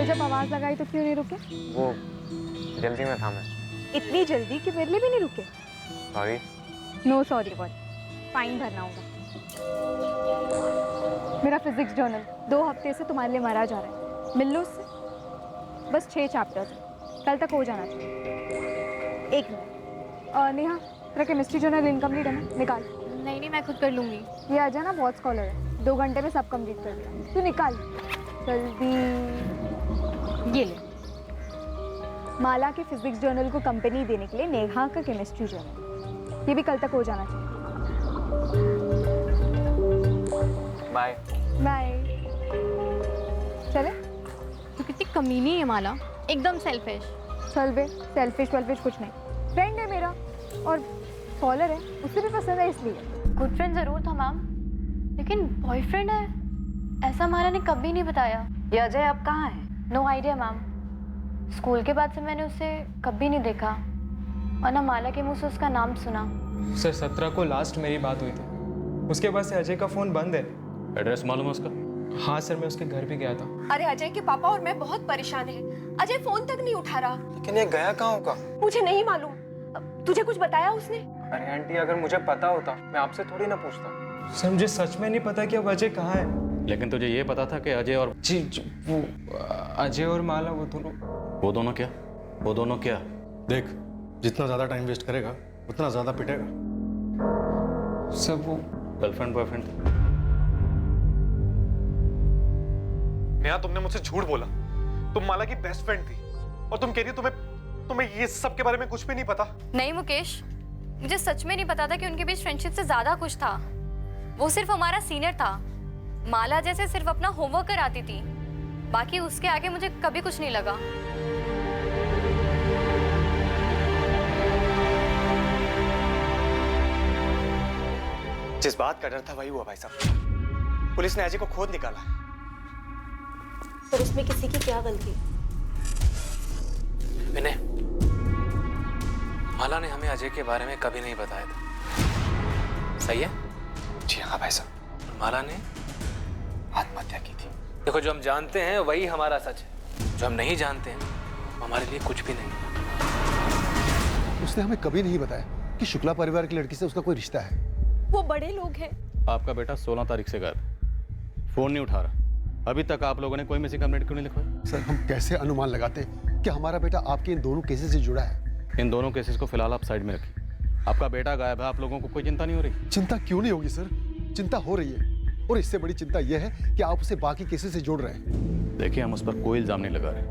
जब आवाज लगाई तो क्यों नहीं रुके? वो जल्दी में था मैं। इतनी जल्दी कि मेरे लिए भी नहीं रुके? Sorry. No sorry boy, fine भरना होगा। मेरा फिजिक्स जर्नल 2 हफ्ते से तुम्हारे लिए मरा जा रहा है, मिल लो उससे। बस 6 चैप्टर्स हैं, कल तक हो जाना चाहिए। एक मिनट, नेहा तेरा केमिस्ट्री जर्नल इनकम्प्लीट है ना, निकाल। नहीं, मैं खुद कर लूँगी। ये अजय ना बहुत स्कॉलर है, 2 घंटे में सब कंप्लीट कर दिया। तू निकाल जल्दी। ये ले, माला के फिजिक्स जर्नल को कंपनी देने के लिए नेहा का केमिस्ट्री जर्नल, ये भी कल तक हो जाना चाहिए। Bye bye. चले? तो कितनी कमीनी है माला, एकदम सेल्फिश। चल बे, सेल्फिश वेल्फिश कुछ नहीं, फ्रेंड है मेरा और स्कॉलर है, उसे भी पसंद है इसलिए। गुड फ्रेंड ज़रूर था मैम, लेकिन बॉयफ्रेंड है ऐसा माला ने कभी नहीं बताया। ये अजय अब कहाँ है? नो आइडिया मैम, स्कूल के बाद से मैंने उसे कभी नहीं देखा और ना माला के मुंह से उसका नाम सुना। सर 17 को लास्ट मेरी बात हुई थी, उसके बाद से अजय का फ़ोन बंद है। एड्रेस मालूम है उसका? हाँ सर, मैं उसके घर भी गया था। अरे अजय के पापा और मैं बहुत परेशान हैं। अजय फोन तक नहीं उठा रहा। लेकिन ये गया कहाँ होगा? मुझे नहीं मालूम। तुझे कुछ बताया उसने? अरे आंटी, अगर मुझे पता होता मैं आपसे थोड़ी ना पूछता। सर मुझे सच में नहीं पता कि अब अजय कहाँ है। लेकिन तुझे ये पता था कि अजय और जी वो अजय और माला वो दोनों क्या? वो दोनों क्या? देख, जितना ज़्यादा टाइम वेस्ट करेगा उतना ज़्यादा पिटेगा। सब वो गर्लफ्रेंड बॉयफ्रेंड थे। नेहा, तुमने मुझसे झूठ बोला। तुम माला की बेस्ट फ्रेंड थी और तुम कह रही हो तुम्हें ये सब के बारे में कुछ भी नहीं पता। नहीं मुकेश, मुझे सच में नहीं पता था कि उनके बीच फ्रेंडशिप से ज़्यादा कुछ था। वो सिर्फ हमारा सीनियर था, माला जैसे सिर्फ अपना होमवर्क कराती थी, बाकी उसके आगे मुझे कभी कुछ नहीं लगा। जिस बात का डर था वही हुआ भाई साहब। पुलिस ने अजय को खोद निकाला। पर इसमें किसी की क्या गलती? विनय, माला ने हमें अजय के बारे में कभी नहीं बताया था, सही है? जी हाँ भाई साहब। माला ने आत्महत्या की थी। देखो, जो हम जानते हैं वही हमारा सच है, जो हम नहीं जानते हैं वो हमारे लिए कुछ भी नहीं। उसने हमें कभी नहीं बताया कि शुक्ला परिवार की लड़की से उसका कोई रिश्ता है। वो बड़े लोग हैं। आपका बेटा 16 तारीख से गायब, फोन नहीं उठा रहा। अभी तक आप लोगों ने कोई मिसिंग कंप्लेंट क्यों नहीं लिखवाई? सर, हम कैसे अनुमान लगाते कि हमारा बेटा आपके इन दोनों केसेस से जुड़ा है? इन दोनों केसेस को फिलहाल आप साइड में रखिए। आपका बेटा गायब है, आप लोगों को कोई चिंता नहीं हो रही? चिंता क्यों नहीं होगी सर, चिंता हो रही है, और इससे बड़ी चिंता यह है कि आप उसे बाकी केसेस से जोड़ रहे हैं। देखिए, हम उस पर कोई इल्जाम नहीं लगा रहे,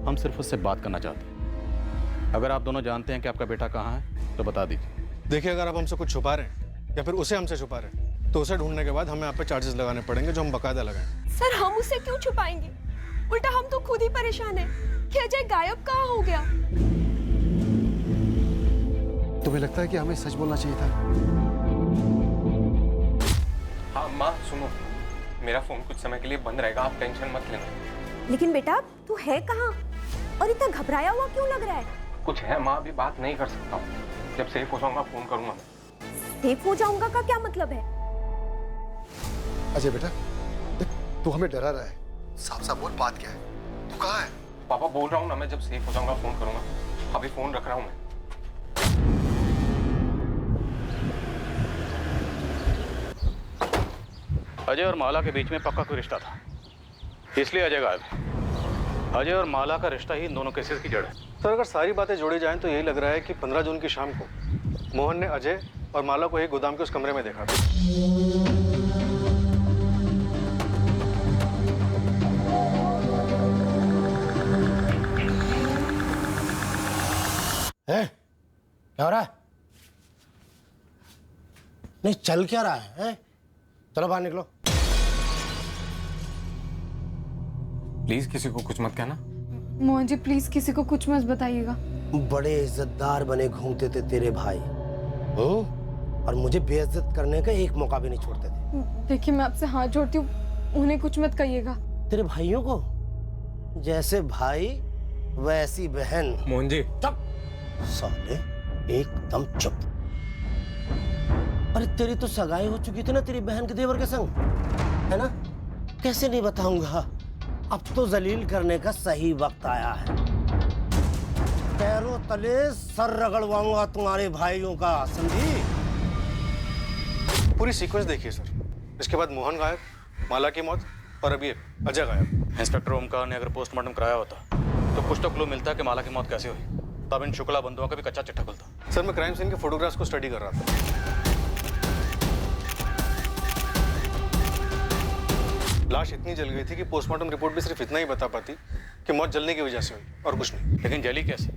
हम सिर्फ उससे बात करना चाहते हैं। अगर आप दोनों जानते हैं कि आपका बेटा कहाँ है तो बता दीजिए। देखिए, अगर आप हमसे कुछ छुपा रहे हैं या फिर उसे हमसे छुपा रहे हैं तो उसे ढूंढने के बाद हमें आप पे चार्जेस लगाने पड़ेंगे, जो हम बकायदा लगाएं। सर, हम उसे क्यों छुपाएंगे? उल्टा हम तो खुद ही परेशान हैं कि अजय गायब कहाँ हो गया। तुम्हें लगता है कि हमें सच बोलना चाहिए था? हाँ माँ सुनो, मेरा फोन कुछ समय के लिए बंद रहेगा, आप टेंशन मत लेना। लेकिन बेटा, तू है कहाँ और इतना घबराया हुआ क्यों लग रहा है? कुछ है माँ, अभी बात नहीं कर सकता हूँ। जब सेफ हो जाऊंगा फोन करूंगा। सेफ हो जाऊंगा का क्या मतलब है? अजय बेटा, देख, तू हमें डरा रहा है, साफ साफ बोल, बात क्या है? तू कहाँ है? पापा बोल रहा हूँ ना, मैं जब सेफ हो जाऊंगा फोन करूंगा। अभी फोन रख रहा हूँ मैं। अजय और माला के बीच में पक्का कोई रिश्ता था, इसलिए अजय गायब है। अजय और माला का रिश्ता ही इन दोनों केसेस की जड़ है। सर, अगर सारी बातें जोड़ी जाएं तो यही लग रहा है कि 15 जून की शाम को मोहन ने अजय और माला को एक गोदाम के उस कमरे में देखा था। क्या हो रहा है? नहीं, चल क्या रहा है? चलो बाहर निकलो। प्लीज किसी को कुछ मत कहना। मोहन जी प्लीज किसी को कुछ मत बताइएगा। बड़े इज्जतदार बने घूमते थे तेरे भाई, और मुझे बेइज्जत करने का एक मौका भी नहीं छोड़ते थे। देखिए, मैं आपसे हाथ जोड़ती हूँ, उन्हें कुछ मत कहिएगा। तेरे भाइयों को जैसे भाई वैसी बहन। मोहन जी चुप साले, एकदम चुप। अरे तेरी तो सगाई हो चुकी थी ना तेरी बहन के देवर के संग, है ना? कैसे नहीं बताऊंगा? अब तो जलील करने का सही वक्त आया है। पैरों तले सर रगड़वाऊंगा तुम्हारे भाइयों का, समझी? पूरी सीक्वेंस देखिए सर। इसके बाद मोहन गायब, माला की मौत और अभी अजय गायब। इंस्पेक्टर ओमकार ने अगर पोस्टमार्टम कराया होता तो कुछ तो क्लू मिलता कि माला की मौत कैसे हुई, तब इन शुक्ला बंधुओं का भी कच्चा चिट्ठा खुलता। सर मैं क्राइम सीन के फोटोग्राफ्स को स्टडी कर रहा था। लाश इतनी जल गई थी कि पोस्टमार्टम रिपोर्ट भी सिर्फ इतना ही बता पाती कि मौत जलने की वजह से हुई और कुछ नहीं। लेकिन जली कैसे?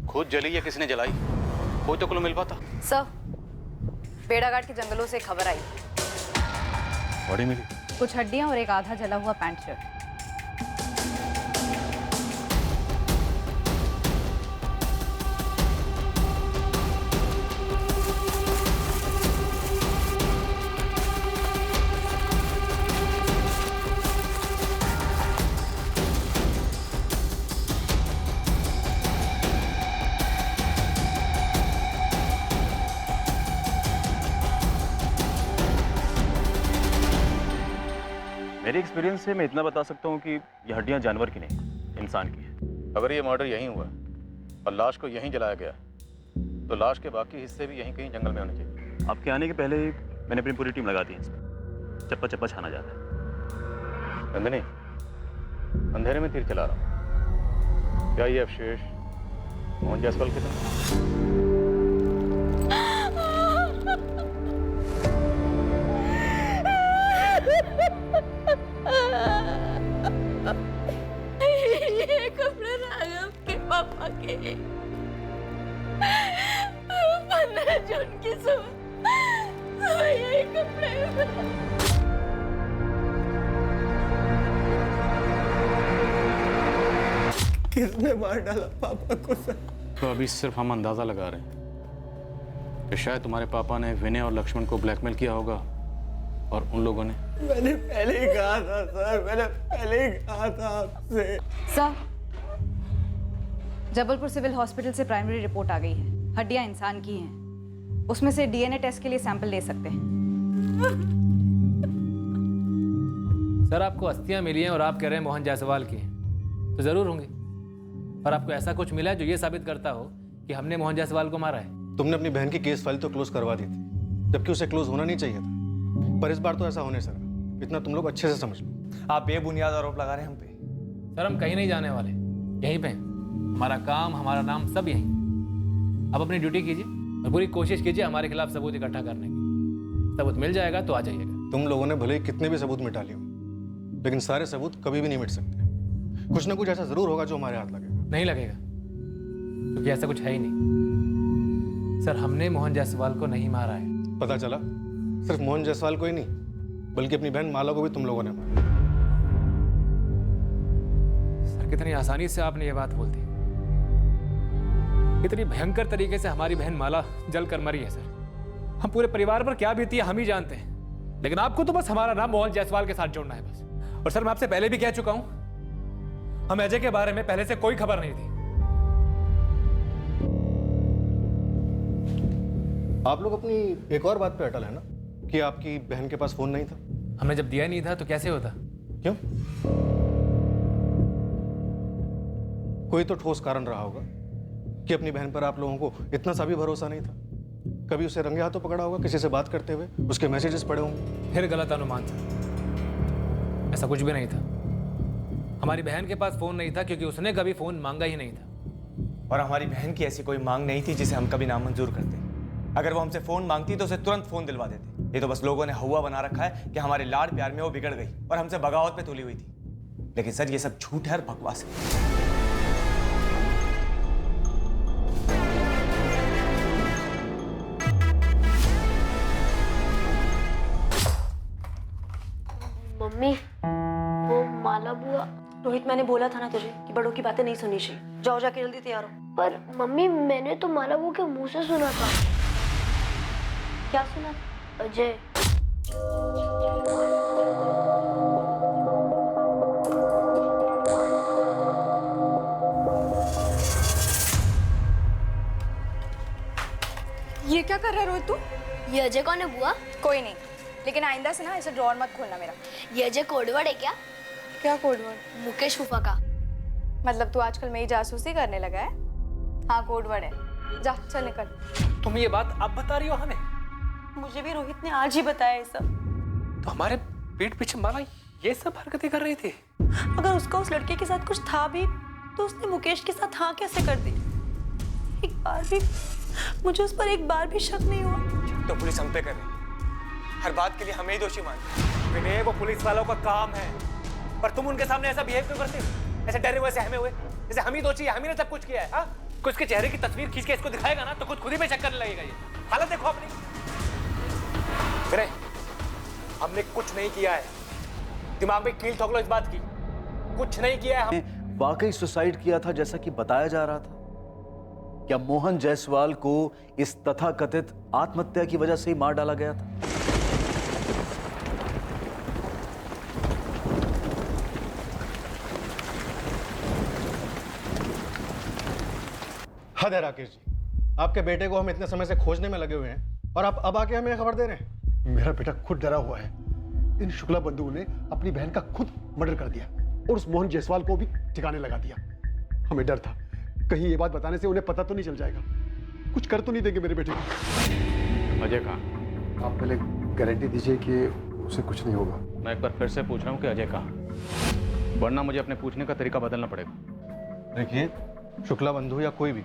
खुद जली या किसी ने जलाई? कोई तो क्लू मिल पाता। सर, बेड़ाघाट के जंगलों से खबर आई, बॉडी मिली, कुछ हड्डियां और एक आधा जला हुआ पैंट शर्ट। मेरे एक्सपीरियंस से मैं इतना बता सकता हूँ कि ये हड्डियाँ जानवर की नहीं, इंसान की है। अगर ये मर्डर यहीं हुआ और लाश को यहीं जलाया गया तो लाश के बाकी हिस्से भी यहीं कहीं जंगल में होने चाहिए। आपके आने के पहले ही मैंने अपनी पूरी टीम लगा दी है इसमें। चप्पा चप्पा छाना जा रहा है। नंदिनी, अंधेरे में तीर चला रहा हूँ। क्या ये अवशेष मोहन जायसवाल के थे? ये कपड़े राघव के पापा के 15 जून की सुबह ये कपड़े। किसने मार डाला पापा को सर? तो अभी सिर्फ हम अंदाजा लगा रहे हैं कि शायद तुम्हारे पापा ने विनय और लक्ष्मण को ब्लैकमेल किया होगा और उन लोगों ने। मैंने पहले ही कहा था सर, मैंने पहले ही कहा था आपसे। सर, जबलपुर सिविल हॉस्पिटल से प्राइमरी रिपोर्ट आ गई है। हड्डियां इंसान की हैं। उसमें से डीएनए टेस्ट के लिए सैंपल ले सकते हैं। सर, आपको अस्थियां मिली हैं और आप कह रहे हैं मोहन जायसवाल की हैं, तो जरूर होंगी। पर आपको ऐसा कुछ मिला है जो ये साबित करता हो कि हमने मोहन जायसवाल को मारा है? तुमने अपनी बहन की केस फाइल तो क्लोज करवा दी थी, जबकि उसे क्लोज होना नहीं चाहिए था। पर इस बार तो ऐसा होने सर, इतना तुम लोग अच्छे से समझ लो। आप बेबुनियाद आरोप लगा रहे हैं हम पे। सर, हम कहीं नहीं जाने वाले, यहीं पे हैं। हमारा काम, हमारा नाम सब यहीं। आप अपनी ड्यूटी कीजिए और पूरी कोशिश कीजिए हमारे खिलाफ सबूत इकट्ठा करने की। सबूत मिल जाएगा तो आ जाइएगा। तुम लोगों ने भले ही कितने भी सबूत मिटा लिए हो, लेकिन सारे सबूत कभी भी नहीं मिट सकते। कुछ ना कुछ ऐसा जरूर होगा जो हमारे हाथ लगेगा। नहीं लगेगा, क्योंकि ऐसा कुछ है ही नहीं। सर, हमने मोहन जायसवाल को नहीं मारा है। पता चला सिर्फ मोहन जायसवाल को ही नहीं, बल्कि अपनी बहन माला को भी तुम लोगों ने मारा। सर, कितनी आसानी से आपने ये बात बोल दी। कितनी भयंकर तरीके से हमारी बहन माला जल कर मरी है सर। हम पूरे परिवार पर क्या बीती है हम ही जानते हैं, लेकिन आपको तो बस हमारा नाम मोहन जायसवाल के साथ जोड़ना है बस। और सर, मैं आपसे पहले भी कह चुका हूं, हम अजय के बारे में पहले से कोई खबर नहीं थी। आप लोग अपनी एक और बात पे अटल है ना कि आपकी बहन के पास फोन नहीं था। हमने जब दिया नहीं था तो कैसे होता? क्यों? कोई तो ठोस कारण रहा होगा कि अपनी बहन पर आप लोगों को इतना सा भी भरोसा नहीं था। कभी उसे रंगे हाथों पकड़ा होगा किसी से बात करते हुए, उसके मैसेजेस पढ़े होंगे। फिर गलत अनुमान था, ऐसा कुछ भी नहीं था। हमारी बहन के पास फोन नहीं था क्योंकि उसने कभी फोन मांगा ही नहीं था। और हमारी बहन की ऐसी कोई मांग नहीं थी जिसे हम कभी नामंजूर करते। अगर वो हमसे फोन मांगती तो उसे तुरंत फोन दिलवा देते। ये तो बस लोगों ने हवा बना रखा है कि हमारे लाड़ प्यार में वो बिगड़ गई और हमसे बगावत पे तुली हुई थी। लेकिन सर, ये सब झूठ है और बकवास है। मम्मी, वो माला बुआ। रोहित, मैंने बोला था ना तुझे कि बड़ों की बातें नहीं सुननी चाहिए। जाओ, जाके जल्दी तैयार हो। पर मम्मी, मैंने तो माला बुआ के मुंह से सुना था। क्या सुना था? अजय। ये क्या कर रहा है रोहित तू? ये अजय कौन है बुआ? कोई नहीं, लेकिन आइंदा से ना ऐसे ड्रॉअर मत खोलना मेरा। ये अजय कोडवर्ड है क्या? क्या कोड वर्ड? मुकेश फूफा का। मतलब तू आजकल मेरी जासूसी करने लगा है? हाँ, कोड वर्ड है। जा चल निकल। तुम ये बात अब बता रही हो हमें? मुझे भी रोहित ने आज ही बताया ये सब। तो हमारे पीठ पीछे माला ये सब हरकतें कर रही थी? अगर उसका उस लड़के के साथ कुछ था भी तो उसने मुकेश के साथ हाँ कैसे कर दी? एक बार भी मुझे उस पर एक बार भी शक नहीं हुआ। तो पुलिस हम पे कर रही है, हर बात के लिए हमें ही दोषी मानती है। वो पुलिस वालों का काम है, पर तुम उनके सामने ऐसा बिहेव क्यों करते हो? ऐसे डरे हुए सहमे हुए, जैसे हम ही दोषी है, हम ही ने सब कुछ किया है। हाँ, कुछ के चेहरे की तस्वीर खींच के इसको दिखाएगा ना तो खुद ही बेशक करने लगेगा। ये हालत देखो अपनी। हमने कुछ नहीं किया है, दिमाग में कील ठोक लो इस बात की। कुछ नहीं किया है। हम वाकई सुसाइड किया था जैसा कि बताया जा रहा था? क्या मोहन जायसवाल को इस तथाकथित आत्महत्या की वजह से ही मार डाला गया था? हद है राकेश जी, आपके बेटे को हम इतने समय से खोजने में लगे हुए हैं और आप अब आके हमें खबर दे रहे हैं। मेरा बेटा खुद डरा हुआ है। इन शुक्ला बंधुओं ने अपनी बहन का खुद मर्डर कर दिया और उस मोहन जायसवाल को भी ठिकाने लगा दिया। हमें डर था कहीं ये बात बताने से उन्हें पता तो नहीं चल जाएगा, कुछ कर तो नहीं देंगे मेरे बेटे को। अजय कहाँ? आप पहले गारंटी दीजिए कि उसे कुछ नहीं होगा। मैं एक बार फिर से पूछ रहा हूँ कि अजय कहाँ, वरना मुझे अपने पूछने का तरीका बदलना पड़ेगा। देखिए, शुक्ला बंधु या कोई भी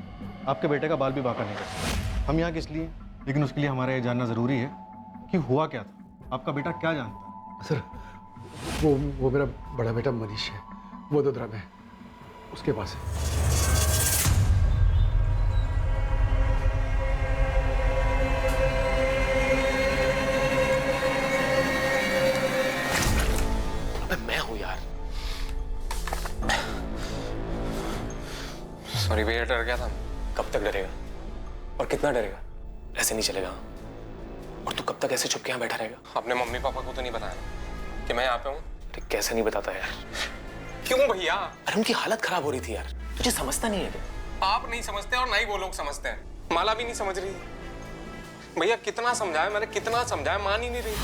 आपके बेटे का बाल भी बांका नहीं कर सकता। हम यहाँ किस लिए, लेकिन उसके लिए हमारा ये जानना जरूरी है कि हुआ क्या था, आपका बेटा क्या जानता है। सर वो मेरा बड़ा बेटा मनीष है, वो वडोदरा में, उसके पास है। मैं हूं यार। सॉरी भैया, डर गया था। कब तक डरेगा और कितना डरेगा? ऐसे नहीं चलेगा। और तू कब तक ऐसे चुप के यहाँ बैठा रहेगा? अपने मम्मी पापा को तो नहीं बताया कि मैं यहाँ पे हूँ? अरे कैसे नहीं बताता यार? क्यों भैया? अरे उनकी हालत खराब हो रही थी यार, तुझे समझता नहीं है क्या? आप नहीं समझते और ना ही वो लोग समझते हैं। माला भी नहीं समझ रही। भैया कितना समझाया मैंने, कितना समझाया, मान ही नहीं रही।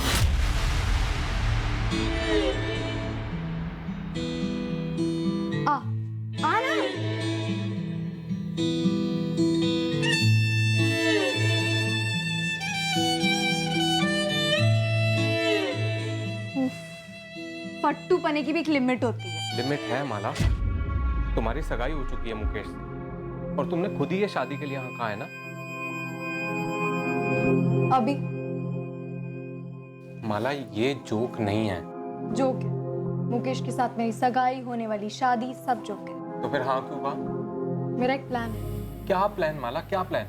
आ ना। फट्टू पने की भी एक लिमिट होती है। लिमिट है माला। तुम्हारी सगाई हो चुकी है मुकेश से और तुमने खुद ही ये शादी के लिए हाँ कहा है ना। अभी माला ये जोक नहीं है। जोक है। मुकेश के साथ मेरी सगाई, होने वाली शादी, सब जोक है। तो फिर हाँ क्यों कहा? मेरा एक प्लान है। क्या प्लान माला, क्या प्लान?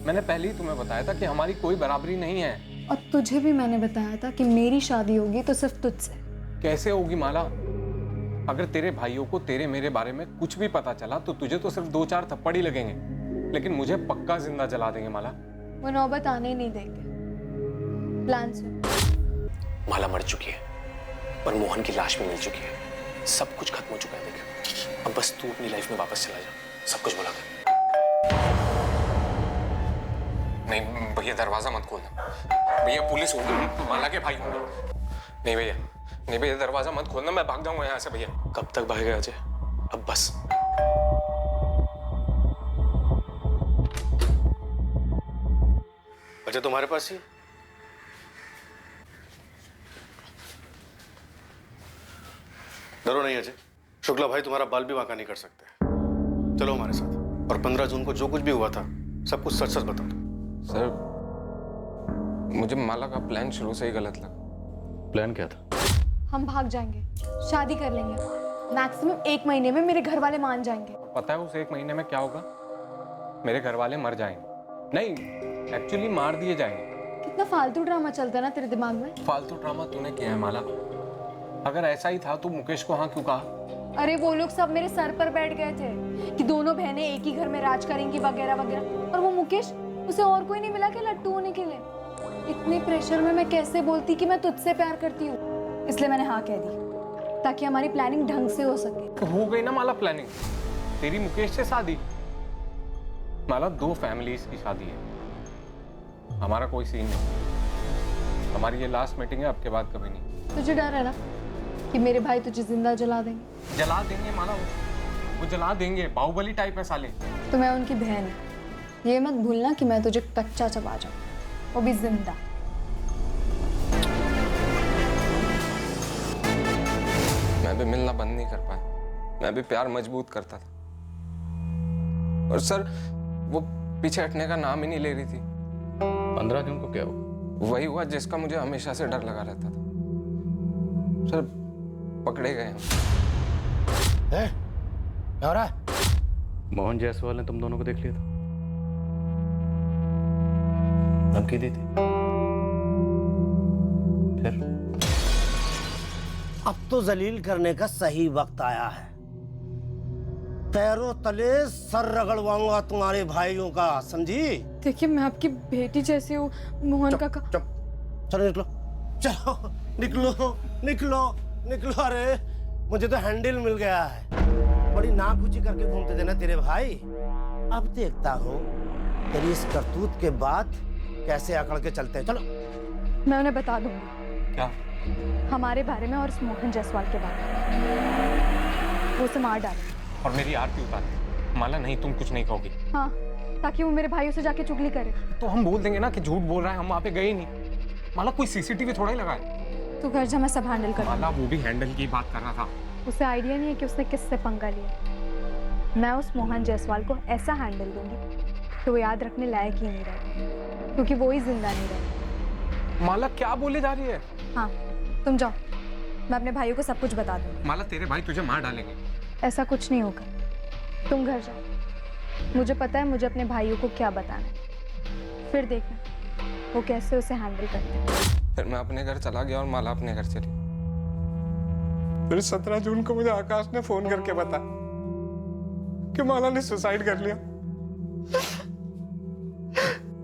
मैंने पहले ही तुम्हें बताया था कि हमारी कोई बराबरी नहीं है। और तुझे भी मैंने बताया था कि मेरी शादी होगी तो सिर्फ तुझसे। कैसे होगी माला? अगर तेरे भाइयों को तेरे मेरे बारे में कुछ भी पता चला तो तुझे तो सिर्फ 2-4 थप्पड़ ही लगेंगे, लेकिन मुझे पक्का जिंदा जला देंगे माला। वो नौबत आने ही नहीं देंगे। प्लान सुन। माला मर चुकी है और मोहन की लाश भी मिल चुकी है। सब कुछ खत्म हो चुका है। देख, अब बस तू अपनी लाइफ में वापस चला जा। सब कुछ भुला कर। नहीं भैया, दरवाजा मत खोलना भैया, पुलिस होगी, माला के भाई होंगे। नहीं भैया, नहीं भैया, दरवाजा मत खोलना, मैं भाग जाऊंगा यहाँ से भैया। कब तक भागेगा अजय? अब बस। अजय तुम्हारे पास ही? डरो नहीं अजय, शुक्ला भाई तुम्हारा बाल भी बांका नहीं कर सकते। चलो हमारे साथ, और 15 जून को जो कुछ भी हुआ था सब कुछ सच सच बता दो। सर, मुझे माला का प्लान शुरू से ही गलत लगा। प्लान क्या था? हम भाग जाएंगे, शादी कर लेंगे। मैक्सिमम 1 महीने में मेरे घर वाले मान जाएंगे। पता है उस 1 महीने में क्या होगा? मेरे घर वाले मर जाएंगे। नहीं, एक्चुअली मार दिए जाएंगे। कितना फालतू ड्रामा चलता है ना तेरे दिमाग में। फालतू ड्रामा तूने किया है माला। अगर ऐसा ही था तो मुकेश को हाँ क्यों कहा? अरे वो लोग सब मेरे सर पर बैठ गए थे कि दोनों बहनें एक ही घर में राज करेंगी वगैरह वगैरह, और वो मुकेश, उसे और कोई नहीं मिला क्या लट्टू होने के लिए? इतने प्रेशर में मैं कैसे बोलती कि मैं तुझसे प्यार करती हूँ। इसलिए मैंने हाँ कह दी ताकि हमारी प्लानिंग ढंग से हो सके। तो हो गई ना माला प्लानिंग, तेरी मुकेश से शादी। माला 2 फैमिलीज की शादी है, हमारा कोई सीन नहीं। हमारी ये लास्ट मीटिंग है, अब के बाद कभी नहीं। तुझे डर है ना? कि मेरे भाई तुझे जिंदा जला देंगे। जला देंगे माला, वो जला देंगे, बाहुबली टाइप है साले। तो मैं उनकी बहन हूँ, ये मत भूलना कि मैं तुझे कच्चा चबा जाऊँ, वो भी जिंदा। मैं भी मिलना बंद नहीं कर पाया, मैं भी प्यार मजबूत करता था। और सर वो पीछे हटने का नाम ही नहीं ले रही थी। 15 जून को क्या हुआ? वही हुआ जिसका मुझे हमेशा से डर लगा रहता था। सर पकड़े गए हम। क्या हो रहा है? मोहन जायसवाल ने तुम दोनों को देख लिया था, धमकी दी थी, फिर अब तो जलील करने का सही वक्त आया है। पैरों तले सर रगड़वाऊंगा तुम्हारे भाइयों का, समझी? देखिए मैं आपकी बेटी जैसी हूँ, मोहन का चलो निकलो, चलो निकलो निकलो निकलो। अरे मुझे तो हैंडल मिल गया है। बड़ी नाक ऊंची करके घूमते थे ना तेरे भाई, अब देखता हूँ तेरी इस करतूत के बाद कैसे अकड़ के चलते हैं। चलो मैं उन्हें बता दूंगी। क्या? हमारे बारे में और उस मोहन जायसवाल के बारे में। वो उसे मार डाले और मेरी आरती उतार। माला नहीं, तुम कुछ नहीं कहोगी। हाँ, ताकि वो मेरे भाइयों से जाके चुगली करे। तो हम बोल देंगे ना कि झूठ बोल रहा है, हम वहाँ पे गए नहीं। माला कोई सीसीटीवी थोड़ा ही लगाए। तू घर जा, मैं सब हैंडल कर। माला वो भी हैंडल की बात कर रहा था। उसे आइडिया नहीं है कि उसने किससे पंगा लिया। मैं उस मोहन जायसवाल को ऐसा हैंडल दूंगी कि वो याद रखने लायक ही नहीं रहेगा, क्योंकि वो ही जिंदा नहीं रहेगा। माला क्या बोले जा रही है? हाँ तुम जाओ, मैं अपने भाइयों को सब कुछ बता दूंगी। माला तेरे भाई तुझे मार डालेंगे। ऐसा कुछ नहीं होगा, तुम घर जाओ। मुझे पता है मुझे अपने भाइयों को क्या बताना है, फिर देखना वो कैसे उसे हैंडल करते हैं। फिर मैं अपने घर चला गया और माला अपने घर चली। फिर 17 जून को मुझे आकाश ने फोन करके बताया कि माला ने सुसाइड कर लिया।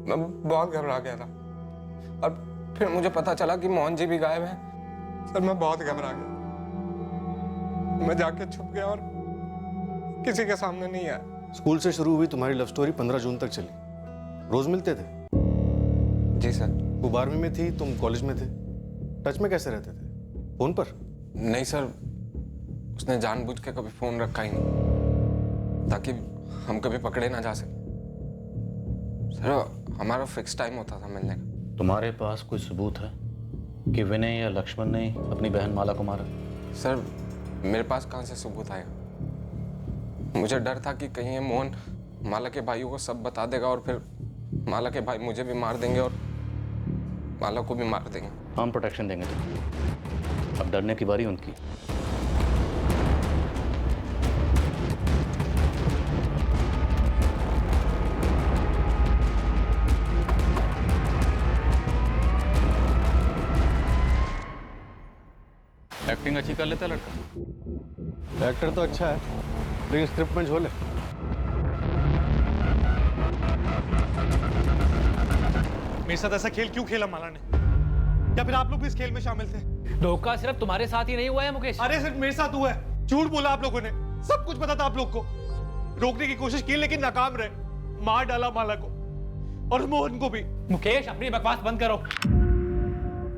मैं बहुत घबरा गया था और फिर मुझे पता चला कि मोहन जी भी गायब हैं। सर मैं बहुत घबरा गया, मैं जाके छुप गया और किसी के सामने नहीं आया। स्कूल से शुरू हुई तुम्हारी लव स्टोरी 15 जून तक चली। रोज मिलते थे? जी सर। वो 12वीं में थी, तुम कॉलेज में थे। टच में कैसे रहते थे? फोन पर? नहीं सर, उसने जानबूझ के कभी फोन रखा ही नहीं ताकि हम कभी पकड़े ना जा सके। सर हमारा फिक्स टाइम होता था मिलने का। तुम्हारे पास कोई सबूत है कि विनय या लक्ष्मण ने अपनी बहन माला को मारा? सर मेरे पास कहाँ से सबूत आएगा? मुझे डर था कि कहीं ये मोहन माला के भाइयों को सब बता देगा और फिर माला के भाई मुझे भी मार देंगे और माला को भी मार देंगे। हम प्रोटेक्शन देंगे तुम्हें, अब डरने की बारी उनकी। एक्टिंग अच्छी कर लेता लड़का। एक्टर तो अच्छा है, लेकिन स्क्रिप्ट में झोल है। मेरे साथ ऐसा खेल क्यों खेला माला ने? या फिर आप लोग भी इस खेल में शामिल थे? धोखा सिर्फ तुम्हारे साथ ही नहीं हुआ है मुकेश। अरे सिर्फ मेरे साथ हुआ है। झूठ बोला आप लोगों ने, सब कुछ पता था आप लोग को। रोकने की कोशिश की लेकिन नाकाम रहे। मार डाला माला को और मोहन को भी। मुकेश अपनी बकवास बंद करो।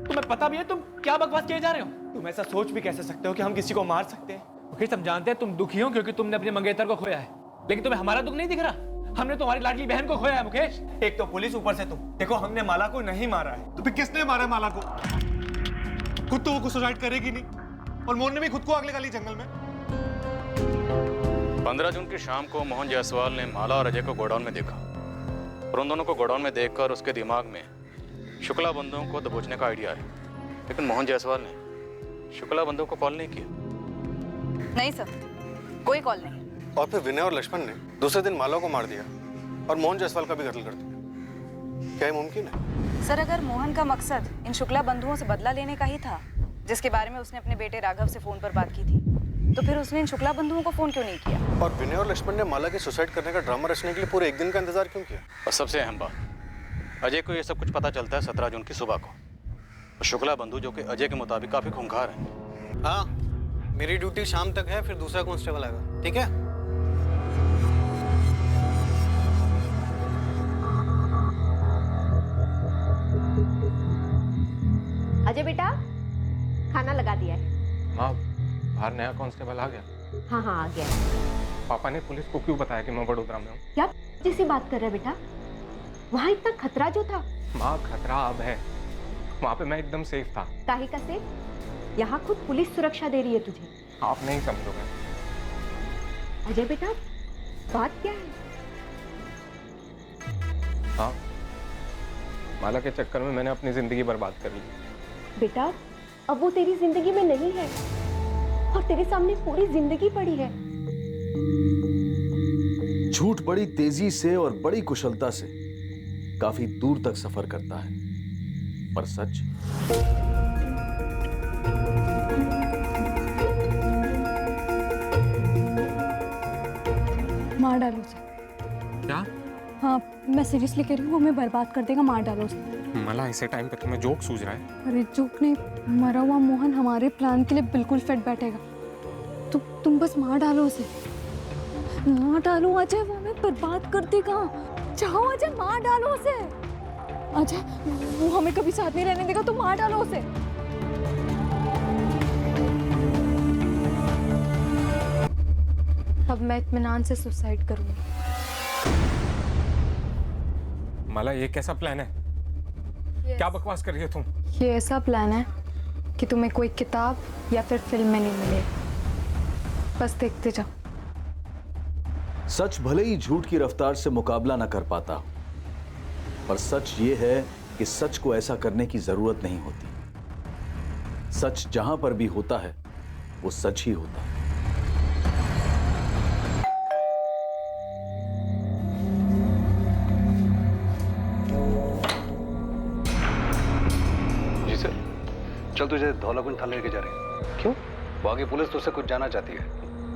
तुम्हें पता भी है तुम क्या बकवास किए जा रहे हो? तुम ऐसा सोच भी कैसे सकते हो कि हम किसी को मार सकते हैं? मुकेश हम जानते हैं तुम दुखी हो क्योंकि तुमने अपने मंगेतर को खोया है, लेकिन तुम्हें हमारा दुख नहीं दिख रहा? हमने तुम्हारी लाडली बहन को खोया है मुकेश। एक तो पुलिस, ऊपर से तुम। देखो हमने माला को नहीं मारा है। तो फिर किसने मारा है माला को? खुद तो वो सुसाइड करेगी नहीं और मोहन ने भी खुद को आग लगा ली जंगल में। 15 जून की शाम को मोहन जायसवाल ने माला और अजय को गोडाउन में देखा और उन दोनों को गोडाउन में देखकर उसके दिमाग में शुक्ला बंधुओं को दबोचने का आइडिया आया, लेकिन मोहन जायसवाल ने शुक्ला बंधुओं को कॉल नहीं किया। नहीं सर, कोई कॉल नहीं। और फिर विनय और लक्ष्मण ने दूसरे दिन माला को मार दिया और मोहन जायसवाल का भी कत्ल कर दिया। क्या ये मुमकिन है? सर अगर मोहन का मकसद इन शुक्ला बंधुओं से बदला लेने का ही था, जिसके बारे में उसने अपने बेटे राघव से फोन पर बात की थी, तो फिर उसने इन शुक्ला बंधुओं को फोन क्यों नहीं किया? और विनय और लक्ष्मण ने माला के सुसाइड करने का ड्रामा रचने के लिए पूरे एक दिन का इंतजार क्यों किया? और सबसे अहम बात, अजय को ये सब कुछ पता चलता है 17 जून की सुबह को। और शुक्ला बंधु जो कि अजय के मुताबिक काफी खूंखार हैं। हाँ, मेरी ड्यूटी शाम तक है, फिर दूसरा कांस्टेबल आएगा, ठीक है? अजय बेटा, खाना लगा दिया है। माँ बाहर नया कांस्टेबल आ गया? हाँ हाँ आ गया। पापा ने पुलिस को क्यों बताया कि मैं वडोदरा में हूँ? क्या जैसी बात कर रहे बेटा? वहाँ इतना खतरा जो था। माँ खतरा अब है, वहाँ पे मैं एकदम सेफ था। काहे का सेफ? यहाँ खुद पुलिस सुरक्षा दे रही है तुझे। आप नहीं समझोगे। अजय बेटा बात क्या है? हाँ, माला के चक्कर में मैंने अपनी जिंदगी बर्बाद कर ली। बेटा अब वो तेरी जिंदगी में नहीं है और तेरे सामने पूरी जिंदगी पड़ी है। झूठ बड़ी तेजी से और बड़ी कुशलता से काफी दूर तक सफर करता है, पर सच मार डालो उसे। क्या? हाँ मैं सीरियसली कह रही हूँ, वो हमें बर्बाद कर देगा, मार डालो उसे। मला ऐसे टाइम पे तुम्हें जोक सूझ रहा है? अरे जोक नहीं, मरा हुआ मोहन हमारे प्लान के लिए बिल्कुल फिट बैठेगा। तुम बस मार डालो उसे, मार डालो अजय, वो हमें बर्बाद कर देगा। जाओ अजय मार डालो उसे। अजय वो हमें कभी साथ नहीं रहने देगा, तो मार डालो उसे। अब मैं इत्मीनान से सुसाइड करूंगी। मला ये कैसा प्लान है? क्या बकवास कर रही हो तुम? ये ऐसा प्लान है कि तुम्हें कोई किताब या फिर फिल्म में नहीं मिलेगा, बस देखते जाओ। सच भले ही झूठ की रफ्तार से मुकाबला न कर पाता हो, पर सच ये है कि सच को ऐसा करने की जरूरत नहीं होती। सच जहां पर भी होता है वो सच ही होता है। जी सर, चल तुझे धौलाकुंज थाने लेके जा रहे हैं। क्यों? वहां की पुलिस तुझसे कुछ जानना चाहती है।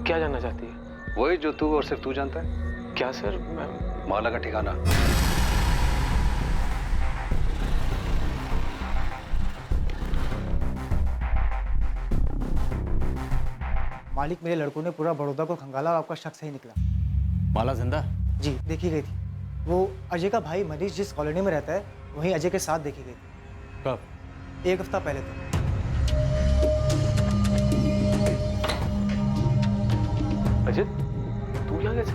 क्या जानना चाहती है? वही जो तू और सिर्फ तू जानता है। क्या सर? माला का ठिकाना। मालिक मेरे लड़कों ने पूरा बड़ौदा को खंगाला और आपका शक सही निकला। माला जिंदा? जी देखी गई थी। वो अजय का भाई मनीष जिस कॉलोनी में रहता है वहीं अजय के साथ देखी गई थी। कब? 1 हफ्ता पहले तक। अजित तू यहाँ कैसे?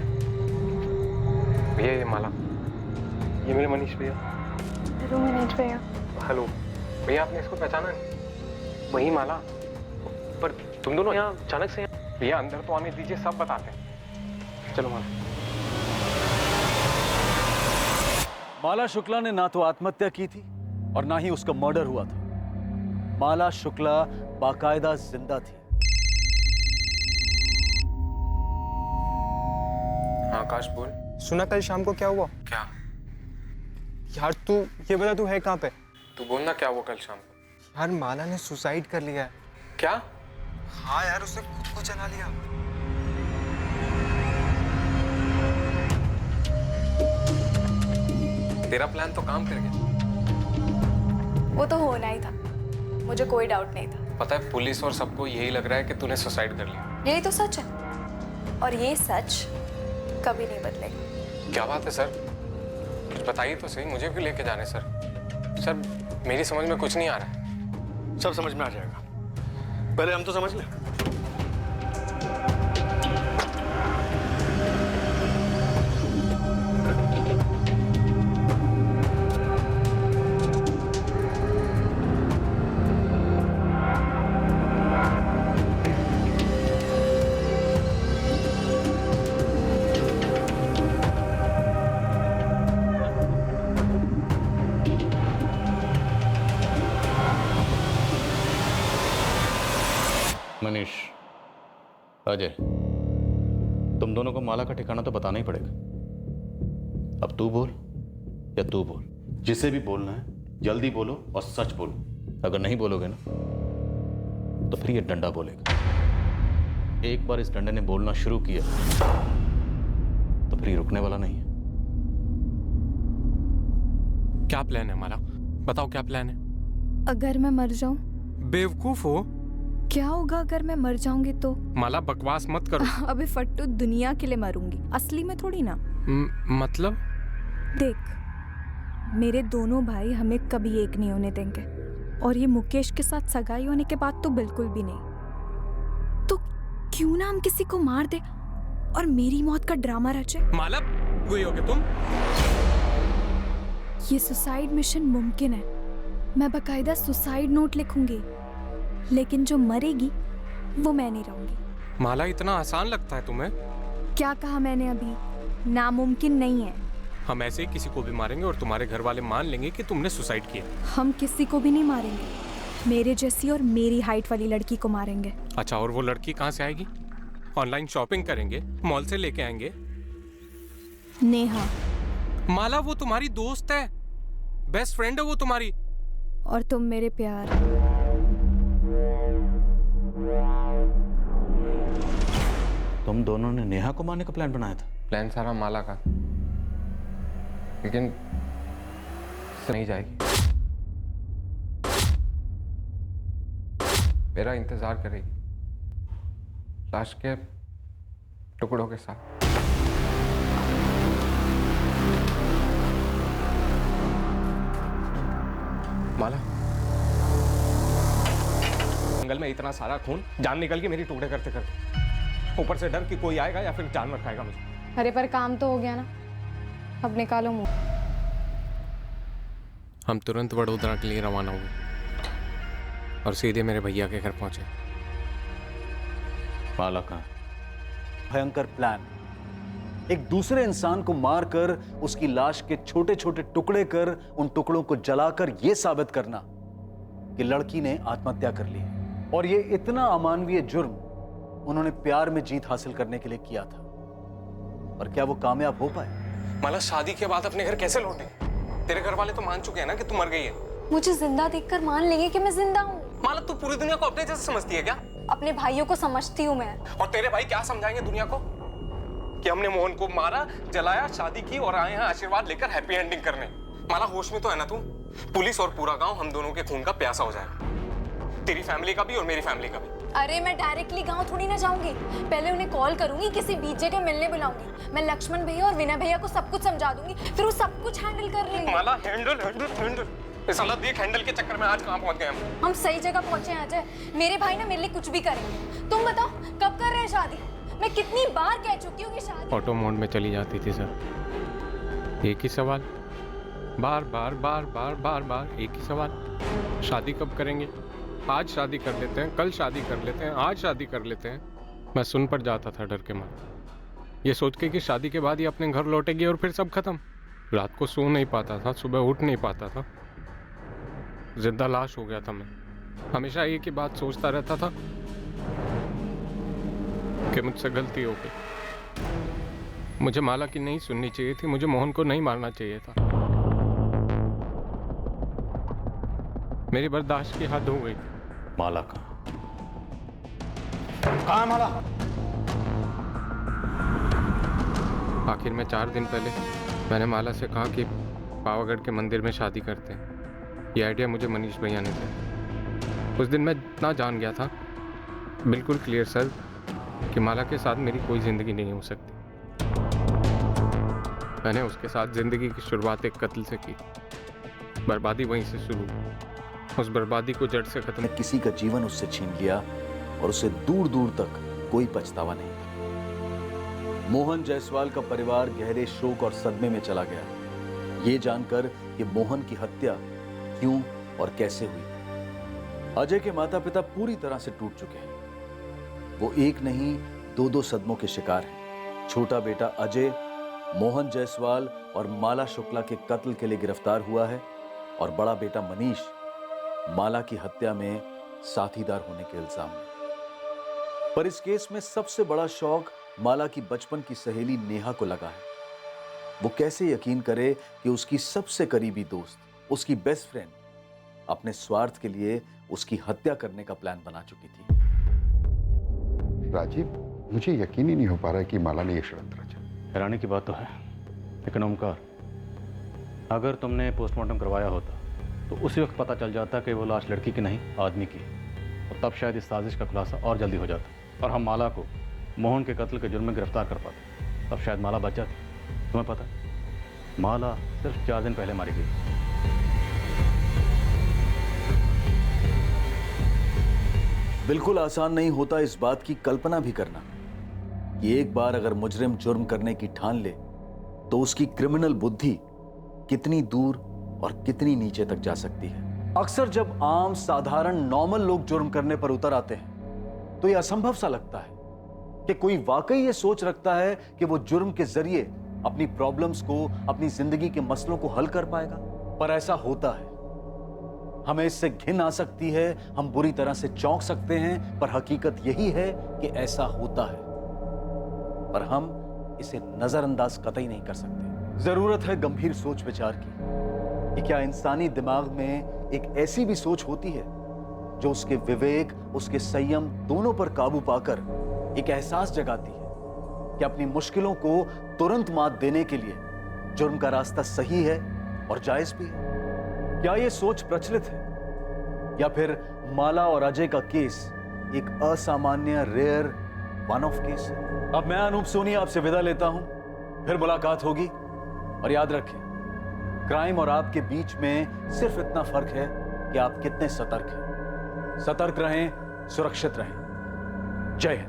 भैया ये माला, ये मेरे मनीष भैया। हेलो मनीष भैया। हेलो भैया, आपने इसको पहचाना नहीं? वही माला। पर तुम दोनों यहाँ अचानक से? भैया अंदर तो आने दीजिए, सब बताते हैं। चलो माला। माला शुक्ला ने ना तो आत्महत्या की थी और ना ही उसका मर्डर हुआ था। माला शुक्ला बाकायदा जिंदा थी। हाँ आकाश बोल। सुना कल शाम को क्या हुआ? क्या? यार तू ये बता, तू है कहाँ पे? तू बोलना क्या हुआ कल शाम को? यार माला ने सुसाइड कर लिया है। क्या? हाँ यार, उसने खुद को जला लिया। तेरा प्लान तो काम कर गया। वो तो होना ही था, मुझे कोई डाउट नहीं था। पता है पुलिस और सबको यही लग रहा है कि तूने सुसाइड कर लिया। यही तो सच है और ये सच कभी नहीं बदलेगा। क्या बात है सर? कुछ बताइए तो सही, मुझे भी लेके जाने सर। सर मेरी समझ में कुछ नहीं आ रहा है। सब समझ में आ जाएगा, पहले हम तो समझ लें। मनीष, अजय, तुम दोनों को माला का ठिकाना तो बताना ही पड़ेगा। अब तू बोल या तू बोल, जिसे भी बोलना है जल्दी बोलो और सच बोलो। अगर नहीं बोलोगे ना तो फिर ये डंडा बोलेगा। एक बार इस डंडे ने बोलना शुरू किया तो फिर ये रुकने वाला नहीं है। क्या प्लान है हमारा? बताओ क्या प्लान है? अगर मैं मर जाऊं? बेवकूफ हो? क्या होगा अगर मैं मर जाऊंगी तो? माला बकवास मत करो। अबे फट्टू, दुनिया के लिए मरूंगी, असली में थोड़ी ना। मतलब? देख, मेरे दोनों भाई हमें कभी एक नहीं होने देंगे और ये मुकेश के साथ सगाई होने के बाद तो बिल्कुल भी नहीं। तो क्यों ना हम किसी को मार दे और मेरी मौत का ड्रामा रचे। माला, वही हो गया तुम? ये सुसाइड मिशन मुमकिन है। मैं बकायदा सुसाइड नोट लिखूंगी, लेकिन जो मरेगी वो मैं नहीं रहूंगी। माला, इतना आसान लगता है तुम्हें? क्या कहा मैंने अभी? नामुमकिन नहीं है। हम ऐसे ही किसी को भी मारेंगे और तुम्हारे घर वाले मान लेंगे कि तुमने सुसाइड किया। हम किसी को भी नहीं मारेंगे, मेरे जैसी और मेरी हाइट वाली लड़की को मारेंगे। अच्छा, और वो लड़की कहाँ से आएगी? ऑनलाइन शॉपिंग करेंगे, मॉल से लेके आएंगे। नेहा। माला, वो तुम्हारी दोस्त है, बेस्ट फ्रेंड है वो तुम्हारी। और तुम मेरे प्यार। तुम दोनों ने नेहा को मारने का प्लान बनाया था? प्लान सारा माला का, लेकिन नहीं जाएगी। मेरा इंतजार करेगी लाश के टुकड़ों के साथ। माला, जंगल में इतना सारा खून, जान निकल के मेरी टुकड़े करते करते, ऊपर से डर कि कोई आएगा या फिर जानवर खाएगा मुझे। अरे पर काम तो हो गया ना, अब निकालो मुंह। हम तुरंत वडोदरा के लिए रवाना हुए और सीधे मेरे भैया के घर पहुंचे। माला का भयंकर प्लान, एक दूसरे इंसान को मारकर उसकी लाश के छोटे छोटे टुकड़े कर उन टुकड़ों को जलाकर यह साबित करना कि लड़की ने आत्महत्या कर ली। और यह इतना अमानवीय जुर्म उन्होंने प्यार में जीत हासिल करने के लिए किया था। और क्या वो कामयाब हो पाए? माला, शादी के बाद अपने घर कैसे लौटेंगे? तेरे घर वाले तो मान चुके हैं ना कि तू मर गई है। मुझे जिंदा देखकर मान लेंगे कि मैं जिंदा हूँ। माला, तू पूरी दुनिया को अपने जैसे समझती है क्या? अपने भाइयों को समझती हूँ मैं। और तेरे भाई क्या समझाएंगे दुनिया को कि हमने मोहन को मारा, जलाया, शादी की और आए हैं आशीर्वाद लेकर हैप्पी एंडिंग करने। माला, होश में तो है ना तू? पुलिस और पूरा गांव हम दोनों के खून का प्यासा हो जाएगा, तेरी फैमिली का भी और मेरी फैमिली का भी। अरे मैं डायरेक्टली गांव थोड़ी ना जाऊंगी, पहले उन्हें कॉल करूंगी, किसी बीच जगह मिलने बुलाऊंगी। मैं लक्ष्मण भैया और विनय भैया को सब कुछ समझा दूंगी, फिर वो सब कुछ हैंडल कर लेंगे। माला, हैंडल हैंडल हैंडल, इस साला देख हैंडल के चक्कर में आज कहां पहुंच गए हम। हम सही जगह पहुंचे हैं अजय। मेरे भाई ना मेरे लिए कुछ भी करेंगे। तुम बताओ कब कर रहे हैं शादी? मैं कितनी बार कह चुकी हूँ कि शादी। ऑटो मोड में चली जाती थी सर, एक ही सवाल, बार बार बार बार बार बार एक ही सवाल, शादी कब करेंगे? आज शादी कर लेते हैं, कल शादी कर लेते हैं, आज शादी कर लेते हैं। मैं सुन पर जाता था डर के मारे, ये सोच के कि शादी के बाद ही अपने घर लौटेगी और फिर सब खत्म। रात को सो नहीं पाता था, सुबह उठ नहीं पाता था, जिंदा लाश हो गया था मैं। हमेशा एक ही बात सोचता रहता था कि मुझसे गलती हो गई। मुझे माला की नहीं सुननी चाहिए थी, मुझे मोहन को नहीं मारना चाहिए था। मेरी बर्दाश्त की हद हो गई। माला का कहाँ है माला? आखिर में 4 दिन पहले मैंने माला से कहा कि पावागढ़ के मंदिर में शादी करते हैं। ये आइडिया मुझे मनीष भैया ने दिया। उस दिन मैं इतना जान गया था, बिल्कुल क्लियर सर, कि माला के साथ मेरी कोई जिंदगी नहीं हो सकती। मैंने उसके साथ जिंदगी की शुरुआत एक कत्ल से की, बर्बादी वहीं से शुरू। उस बर्बादी को जड़ से खत्म। किसी का जीवन उससे छीन लिया और उसे दूर दूर तक कोई पछतावा नहीं था। मोहन जायसवाल का परिवार गहरे शोक और सदमे में चला गया, ये जानकर कि मोहन की हत्या क्यों और कैसे हुई। अजय के माता पिता पूरी तरह से टूट चुके हैं। वो एक नहीं 2-2 सदमों के शिकार हैं। छोटा बेटा अजय मोहन जायसवाल और माला शुक्ला के कत्ल के लिए गिरफ्तार हुआ है और बड़ा बेटा मनीष माला की हत्या में साथीदार होने के इल्जाम में। पर इस केस में सबसे बड़ा शौक माला की बचपन की सहेली नेहा को लगा है। वो कैसे यकीन करे कि उसकी सबसे करीबी दोस्त, उसकी बेस्ट फ्रेंड, अपने स्वार्थ के लिए उसकी हत्या करने का प्लान बना चुकी थी। राजीव, मुझे यकीन ही नहीं हो पा रहा है कि माला ने यह षड्यंत्र रचा। हैरानी की बात तो है, लेकिन ओमकार, अगर तुमने पोस्टमार्टम करवाया होता तो उसी वक्त पता चल जाता कि वो लाश लड़की की नहीं आदमी की, और तब शायद इस साजिश का खुलासा और जल्दी हो जाता और हम माला को मोहन के कत्ल के जुर्म में गिरफ्तार कर पाते। तब शायद माला बच जाती। तुम्हें पता है, माला सिर्फ 4 दिन पहले मारी गई। बिल्कुल आसान नहीं होता इस बात की कल्पना भी करना कि एक बार अगर मुजरिम जुर्म करने की ठान ले तो उसकी क्रिमिनल बुद्धि कितनी दूर और कितनी नीचे तक जा सकती है। अक्सर जब आम साधारण नॉर्मल लोग जुर्म करने पर उतर आते हैं तो यह असंभव सा लगता है कि कोई वाकई ये सोच रखता है कि वो जुर्म के जरिए अपनी प्रॉब्लम्स को, अपनी जिंदगी के मसलों को हल कर पाएगा। पर ऐसा होता है। हमें इससे घिन आ सकती है, हम बुरी तरह से चौंक सकते हैं, पर हकीकत यही है कि ऐसा होता है, पर हम इसे नजरअंदाज कतई नहीं कर सकते। जरूरत है गंभीर सोच विचार की कि क्या इंसानी दिमाग में एक ऐसी भी सोच होती है जो उसके विवेक, उसके संयम दोनों पर काबू पाकर एक एहसास जगाती है कि अपनी मुश्किलों को तुरंत मात देने के लिए जुर्म का रास्ता सही है और जायज भी है। क्या यह सोच प्रचलित है या फिर माला और अजय का केस एक असामान्य, रेयर, वन ऑफ केस है? अब मैं अनूप सोनी आपसे विदा लेता हूं, फिर मुलाकात होगी। और याद रखें, क्राइम और आपके बीच में सिर्फ इतना फर्क है कि आप कितने सतर्क हैं। सतर्क रहें, सुरक्षित रहें। जय हिंद।